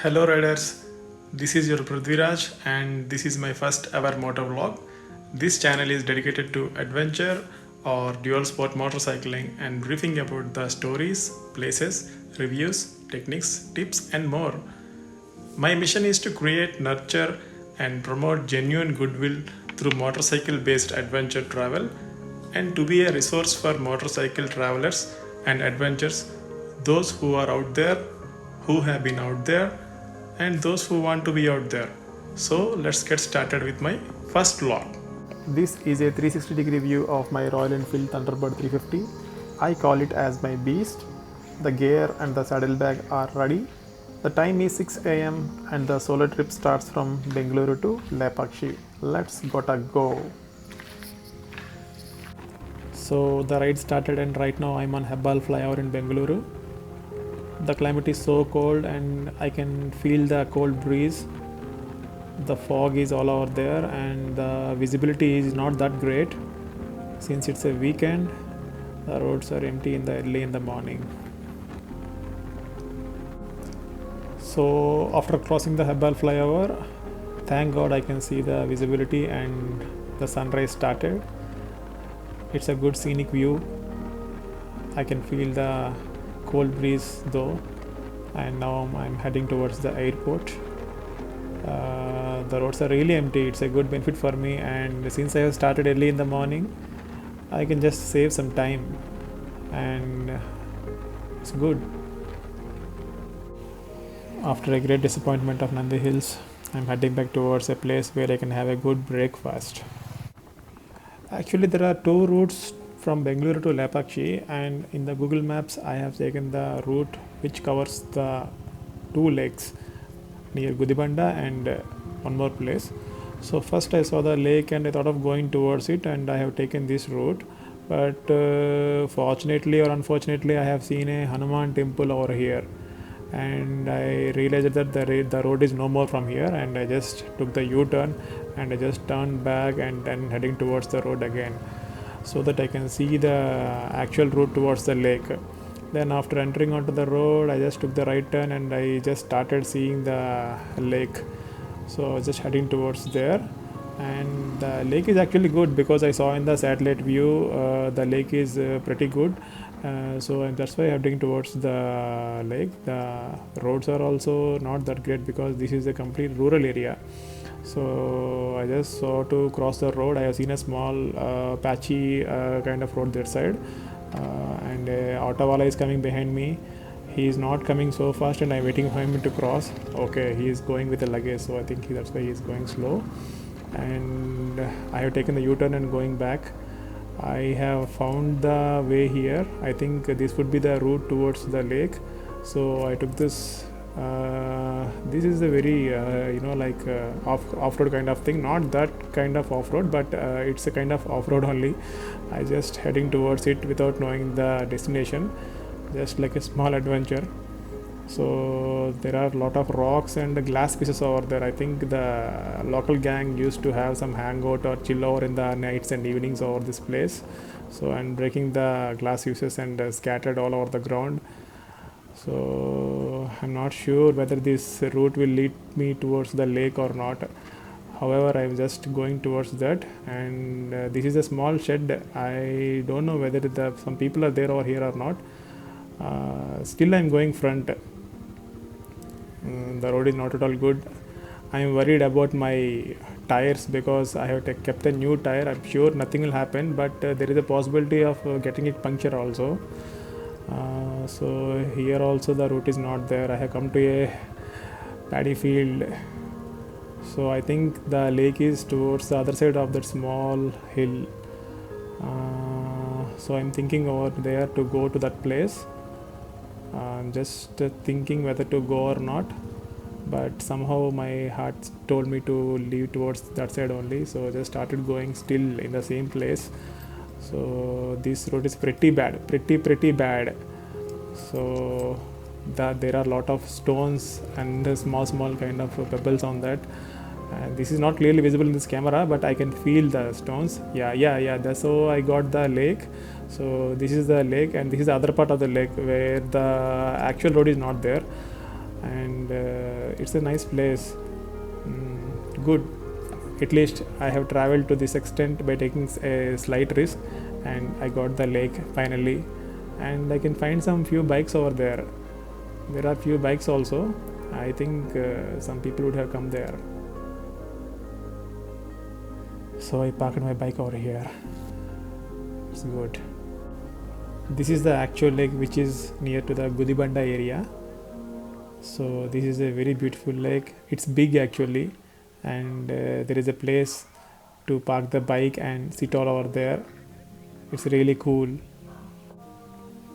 Hello riders, this is your Prithviraj and this is my first ever motor vlog. This channel is dedicated to adventure or dual sport motorcycling and briefing about the stories, places, reviews, techniques, tips and more. My mission is to create, nurture and promote genuine goodwill through motorcycle based adventure travel and to be a resource for motorcycle travelers and adventurers, those who are out there, who have been out there, and those who want to be out there. So let's get started with my first vlog. This is a 360-degree view of my Royal Enfield Thunderbird 350. I call it as my beast. The gear and the saddlebag are ready. The time is 6 am and the solo trip starts from Bengaluru to Lepakshi. Let's gotta go. So the ride started and right now I'm on Hebbal flyover in Bengaluru. The climate is so cold and I can feel the cold breeze. The fog is all over there and the visibility is not that great since it's a weekend. The roads are empty in the early in the morning. So after crossing the Hebbal flyover, thank God I can see the visibility and the sunrise started. It's a good scenic view. I can feel the cold breeze though, and now I'm heading towards the airport. The roads are really empty. It's a good benefit for me, and since I have started early in the morning, I can just save some time, and it's good. After a great disappointment of Nandi Hills, I'm heading back towards a place where I can have a good breakfast. Actually, there are two routes from Bengaluru to Lepakshi, and in the Google Maps, I have taken the route which covers the two lakes near Gudibanda and one more place. So first I saw the lake and I thought of going towards it, and I have taken this route. But fortunately or unfortunately, I have seen a Hanuman temple over here, and I realized that the road is no more from here, and I just took the U-turn and I just turned back and then heading towards the road again so that I can see the actual route towards the lake. Then after entering onto the road, I just took the right turn and I just started seeing the lake. So I was just heading towards there, and the lake is actually good because I saw in the satellite view the lake is pretty good. So that's why I'm heading towards the lake. The roads are also not that great because this is a complete rural area. So I just saw to cross the road. I have seen a small patchy kind of road that side, and Autowala is coming behind me. He is not coming so fast, and I'm waiting for him to cross. Okay, he is going with the luggage, so I think that's why he is going slow. And I have taken the U-turn and going back. I have found the way here. I think this would be the route towards the lake. So I took this. This is a very off-road kind of thing. Not that kind of off-road, but it's a kind of off-road only. I just heading towards it without knowing the destination, just like a small adventure. So there are a lot of rocks and glass pieces over there. I think the local gang used to have some hangout or chill over in the nights and evenings over this place. So I'm breaking the glass pieces and scattered all over the ground. So I'm not sure whether this route will lead me towards the lake or not. However, I'm just going towards that, and this is a small shed. I don't know whether some people are there over here or not. Still I'm going front. The road is not at all good. I am worried about my tires because I have kept a new tire. I'm sure nothing will happen, but there is a possibility of getting it punctured also. So here also the route is not there. I have come to a paddy field. So I think the lake is towards the other side of that small hill. So I'm thinking over there to go to that place. I'm just thinking whether to go or not, but somehow my heart told me to leave towards that side only. So I just started going still in the same place. So this road is pretty bad, pretty bad. So that there are a lot of stones and small kind of pebbles on that. And this is not clearly visible in this camera, but I can feel the stones. Yeah, that's so I got the lake. So this is the lake, and this is the other part of the lake where the actual road is not there. and it's a nice place. Good. At least I have traveled to this extent by taking a slight risk, and I got the lake finally. And I can find some few bikes over there. There are few bikes also. I think some people would have come there. So I parked my bike over here. It's good. This is the actual lake which is near to the Gudibanda area. So this is a very beautiful lake. It's big actually, and there is a place to park the bike and sit all over there. It's really cool.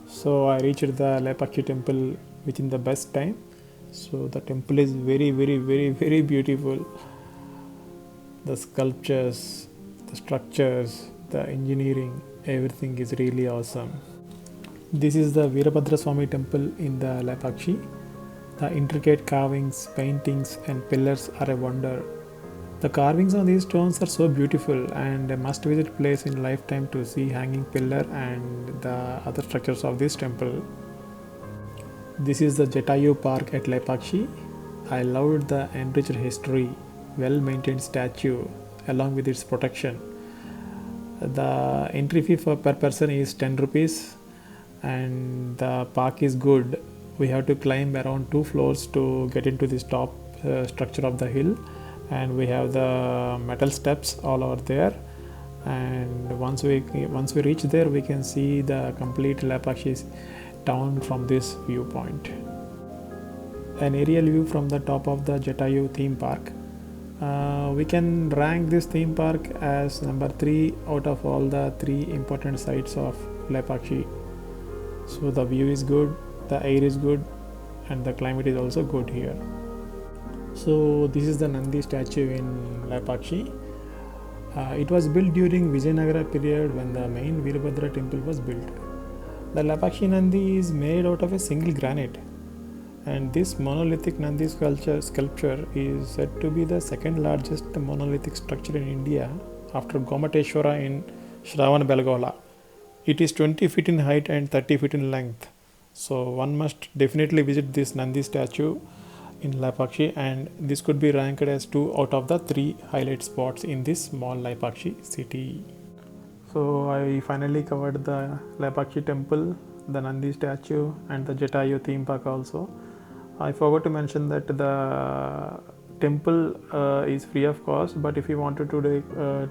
So I reached the Lepakshi temple within the best time. So the temple is very, very, very, very beautiful. The sculptures, the structures, the engineering, everything is really awesome. This is the Veerabhadra Swami temple in the Lepakshi. The intricate carvings, paintings, and pillars are a wonder. The carvings on these stones are so beautiful and a must visit place in lifetime to see hanging pillar and the other structures of this temple. This is the Jatayu Park at Lepakshi. I loved the enriched history, well maintained statue along with its protection. The entry fee per person is 10 rupees, and the park is good. We have to climb around 2 floors to get into this top structure of the hill, and we have the metal steps all over there. And once we reach there, we can see the complete Lepakshi town from this viewpoint. An aerial view from the top of the Jatayu theme park. We can rank this theme park as number 3 out of all the 3 important sites of Lepakshi. So the view is good, the air is good, and the climate is also good here. So this is the Nandi statue in Lepakshi. It was built during Vijayanagara period when the main Veerabhadra temple was built. The Lepakshi Nandi is made out of a single granite, and this monolithic Nandi sculpture is said to be the second largest monolithic structure in India after Gomateshwara in Shravanbelagola. It is 20 feet in height and 30 feet in length. So one must definitely visit this Nandi statue in Lepakshi, and this could be ranked as 2 out of the 3 highlight spots in this small Lepakshi city. So I finally covered the Lepakshi temple, the Nandi statue, and the Jatayu theme park also. I forgot to mention that the temple is free of cost, but if you wanted to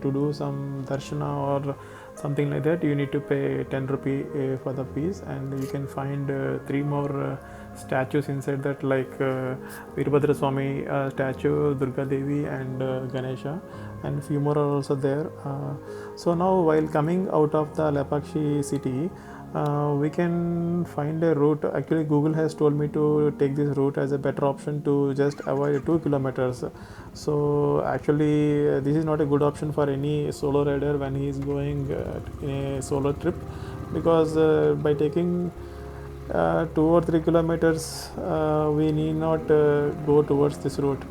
do some darshana or something like that, you need to pay 10 rupee for the fees, and you can find 3 more statues inside that, like Veerabhadra Swami statue, Durga Devi, and Ganesha, and few more are also there. So now while coming out of the Lepakshi city, we can find a route. Actually, Google has told me to take this route as a better option to just avoid 2 kilometers. So actually, this is not a good option for any solo rider when he is going in a solo trip, because by taking 2 or 3 kilometers, we need not go towards this route.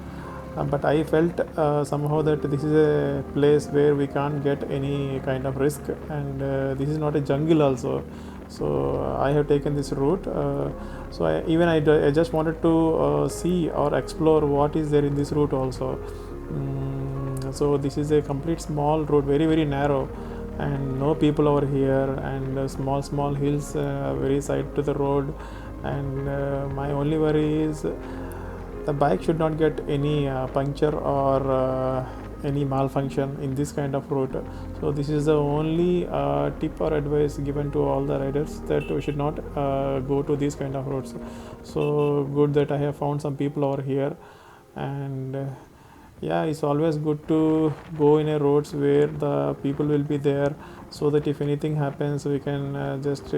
But I felt somehow that this is a place where we can't get any kind of risk, and this is not a jungle also. So I have taken this route. So I just wanted to see or explore what is there in this route also. So this is a complete small road, very, very narrow, and no people over here, and small hills very side to the road. And my only worry is the bike should not get any puncture or any malfunction in this kind of route. So this is the only tip or advice given to all the riders, that we should not go to these kind of roads. So good that I have found some people over here, and yeah, it's always good to go in a roads where the people will be there, so that if anything happens, we can just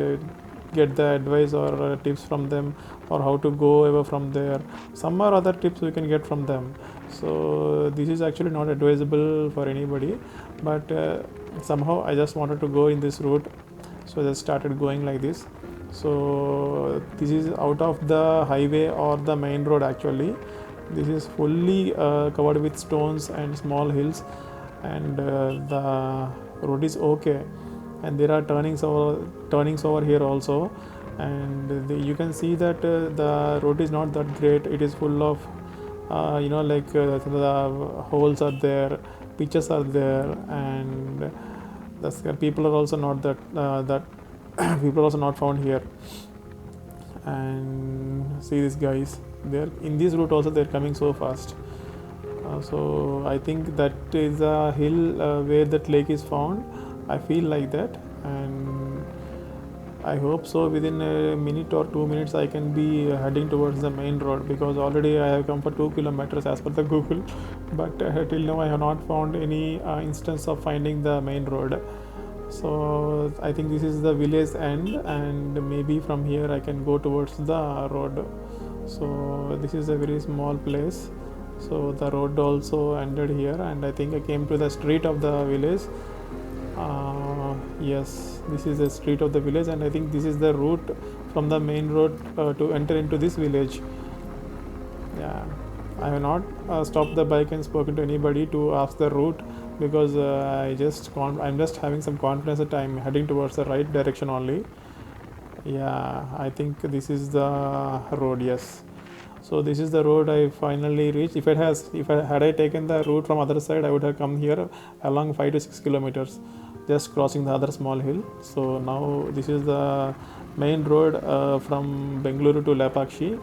get the advice or tips from them, or how to go away from there. Some or other tips we can get from them. So this is actually not advisable for anybody, but somehow I just wanted to go in this route, so I just started going like this. So this is out of the highway or the main road. Actually, this is fully covered with stones and small hills, and the road is okay, and there are turnings over here also, and you can see that the road is not that great. It is full of the holes are there, pitches are there, and the people are also not that people are also not found here. And see these guys, they're in this route also, they're coming so fast. So I think that is a hill where that lake is found. I feel like that, and I hope so. Within a minute or 2 minutes, I can be heading towards the main road, because already I have come for 2 kilometers as per the Google, but till now I have not found any instance of finding the main road. So I think this is the village end, and maybe from here I can go towards the road. So this is a very small place. So the road also ended here, and I think I came to the street of the village. Yes, this is the street of the village, and I think this is the route from the main road to enter into this village. Yeah, I have not stopped the bike and spoken to anybody to ask the route, because I'm just having some confidence that I'm heading towards the right direction only. Yeah, I think this is the road. Yes, so this is the road I finally reached. If I had I taken the route from other side, I would have come here along 5 to 6 kilometers, just crossing the other small hill. So now this is the main road from Bengaluru to Lepakshi,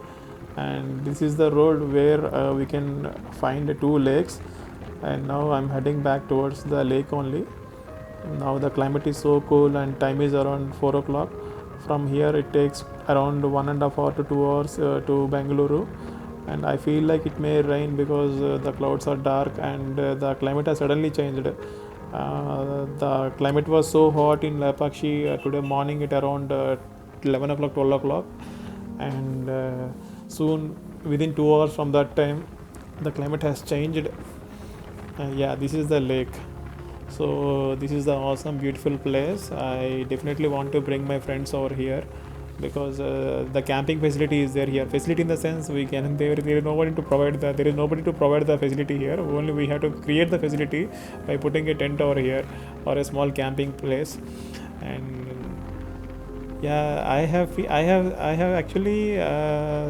and this is the road where we can find two lakes. And now I'm heading back towards the lake only. Now the climate is so cool, and time is around 4 o'clock. From here it takes around 1.5 hours to 2 hours to Bengaluru, and I feel like it may rain, because the clouds are dark, and the climate has suddenly changed. The climate was so hot in Lepakshi today morning at around 11 o'clock, 12 o'clock, and soon within 2 hours from that time the climate has changed. Yeah, this is the lake. So this is the awesome, beautiful place. I definitely want to bring my friends over here, because the camping facility is there here. Facility in the sense, we can there is nobody to provide the facility here. Only we have to create the facility by putting a tent over here, or a small camping place. And yeah, I have actually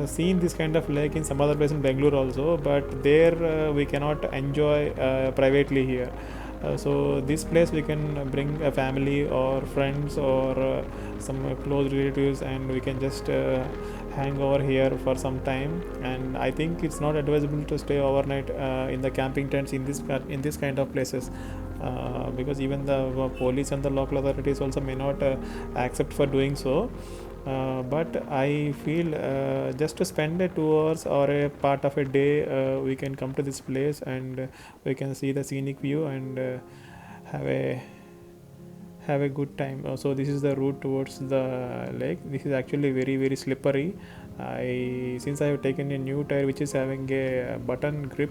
seen this kind of lake in some other place in Bangalore also, but there we cannot enjoy privately here. So this place we can bring a family or friends, or some close relatives, and we can just hang over here for some time. And I think it's not advisable to stay overnight in the camping tents in this kind of places, because even the police and the local authorities also may not accept for doing so. But I feel just to spend 2 hours or a part of a day, we can come to this place, and we can see the scenic view, and have a have a good time. So this is the route towards the lake. This is actually very, very slippery. Since I have taken a new tire which is having a button grip,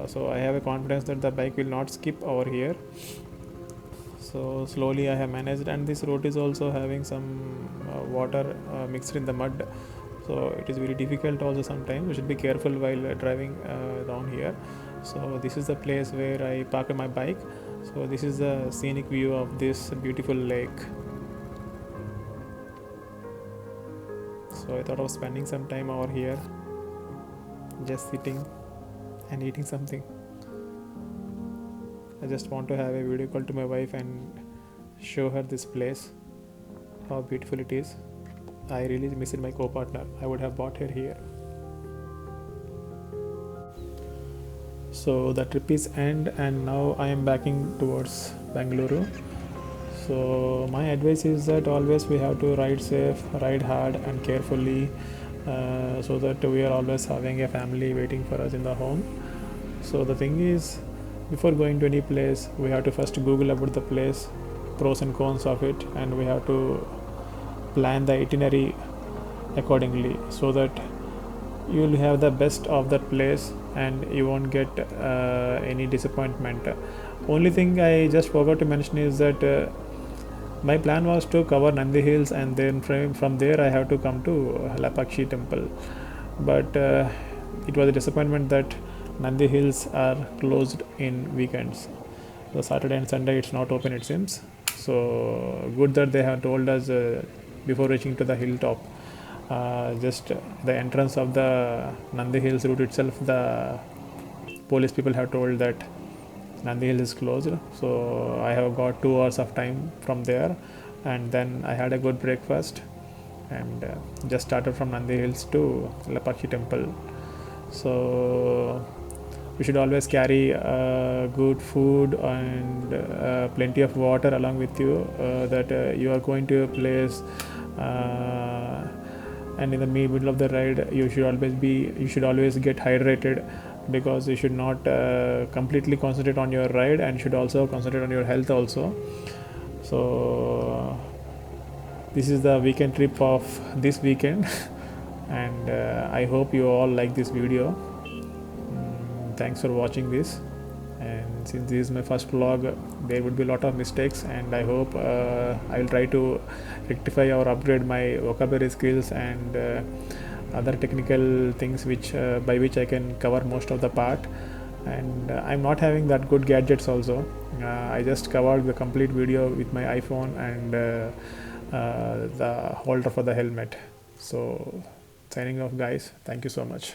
so I have a confidence that the bike will not skip over here. So slowly I have managed, and this road is also having some water mixed in the mud, so it is very difficult also. Sometimes we should be careful while driving down here. So this is the place where I park my bike. So this is the scenic view of this beautiful lake. So I thought of spending some time over here, just sitting and eating something. I just want to have a video call to my wife and show her this place, how beautiful it is. I really miss my co-partner. I would have brought her here. So the trip is end, and now I am backing towards Bangalore. So my advice is that always we have to ride safe, ride hard and carefully, so that we are always having a family waiting for us in the home. So the thing is, before going to any place, we have to first Google about the place, pros and cons of it, and we have to plan the itinerary accordingly, so that you will have the best of that place and you won't get any disappointment. Only thing I just forgot to mention is that my plan was to cover Nandi Hills, and then from there I have to come to Lepakshi temple. But it was a disappointment that Nandi Hills are closed in weekends. So Saturday and Sunday it's not open, it seems. So good that they have told us before reaching to the hilltop. Just the entrance of the Nandi Hills route itself, the police people have told that Nandi Hills is closed. So I have got 2 hours of time from there, and then I had a good breakfast and just started from Nandi Hills to Lapakshi temple. So you should always carry good food and plenty of water along with you, that you are going to a place, and in the middle of the ride you should always get hydrated, because you should not completely concentrate on your ride, and should also concentrate on your health also. So this is the weekend trip of this weekend and I hope you all like this video. Thanks for watching this, and since this is my first vlog, there would be a lot of mistakes, and I hope I will try to rectify or upgrade my vocabulary skills and other technical things which by which I can cover most of the part. And I'm not having that good gadgets also. I just covered the complete video with my iPhone and the holder for the helmet. So signing off guys, thank you so much.